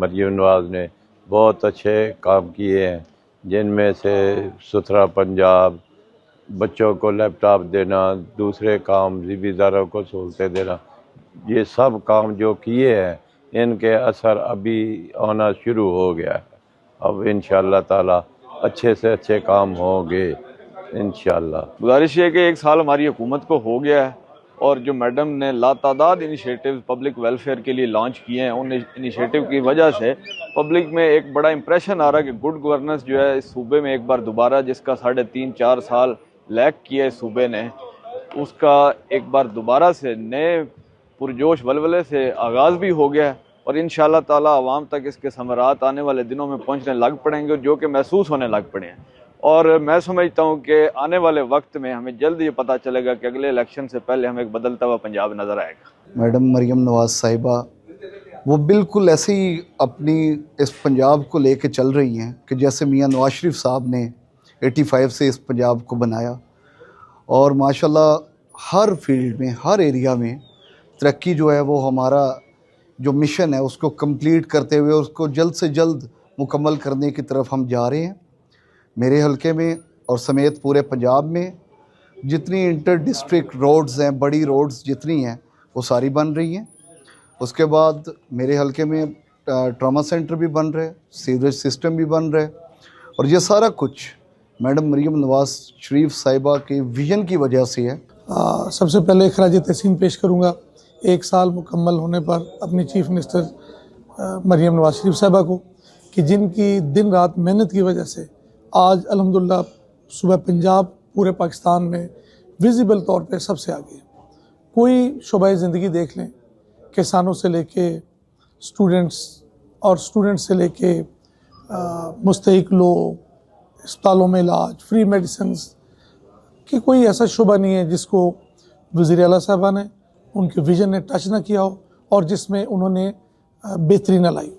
मरियम नवाज ने बहुत अच्छे काम किए हैं, जिनमें से सुथरा पंजाब, बच्चों को लैपटॉप देना, दूसरे काम ज़िम्मेदारों को सहूलतें देना, ये सब काम जो किए हैं इनके असर अभी आना शुरू हो गया है। अब इंशाअल्लाह ताला अच्छे से अच्छे काम होंगे इंशाअल्लाह। गुजारिश है कि एक साल हमारी हुकूमत को हो गया है और जो मैडम ने लातादाद इनिशिएटिव पब्लिक वेलफेयर के लिए लॉन्च किए हैं, उन इनिशिएटिव की वजह से पब्लिक में एक बड़ा इंप्रेशन आ रहा है कि गुड गवर्नेंस जो है इस सूबे में एक बार दोबारा, जिसका 3.5-4 साल लैक किया इस सूबे ने, उसका एक बार दोबारा से नए पुरजोश वलवले से आगाज़ भी हो गया है और इंशाअल्लाह ताला आवाम तक इसके समरात आने वाले दिनों में पहुँचने लग पड़ेंगे, जो कि महसूस होने लग पड़े हैं। और मैं समझता हूँ कि आने वाले वक्त में हमें जल्द ये पता चलेगा कि अगले इलेक्शन से पहले हमें एक बदलता हुआ पंजाब नज़र आएगा। मैडम मरियम नवाज साहिबा वो बिल्कुल ऐसे ही अपनी इस पंजाब को लेके चल रही हैं कि जैसे मियां नवाज शरीफ साहब ने 85 से इस पंजाब को बनाया, और माशाल्लाह हर फील्ड में, हर एरिया में तरक्की जो है वो हमारा जो मिशन है उसको कंप्लीट करते हुए उसको जल्द से जल्द मुकम्मल करने की तरफ हम जा रहे हैं। मेरे हलके में और समेत पूरे पंजाब में जितनी इंटर डिस्ट्रिक्ट रोड्स हैं, बड़ी रोड्स जितनी हैं, वो सारी बन रही हैं। उसके बाद मेरे हलके में ट्रॉमा सेंटर भी बन रहे, सीवरेज सिस्टम भी बन रहे, और ये सारा कुछ मैडम मरियम नवाज शरीफ साहिबा के विजन की वजह से है। सबसे पहले खराज तहसीन पेश करूँगा एक साल मुकम्मल होने पर अपनी चीफ मिनिस्टर मरियम नवाज शरीफ साहिबा को, कि जिनकी दिन रात मेहनत की वजह से आज अल्हम्दुलिल्लाह सुबह पंजाब पूरे पाकिस्तान में विजिबल तौर पे सबसे आगे। कोई शोबा ज़िंदगी देख लें, किसानों से लेके स्टूडेंट्स और स्टूडेंट्स से लेके मुस्तहिक लोग, अस्पतालों में इलाज, फ्री मेडिसिन्स कि कोई ऐसा शोबा नहीं है जिसको वज़ीर आला साहबा ने, उनके विजन ने टच ना किया हो और जिसमें उन्होंने बेहतरी न लाई।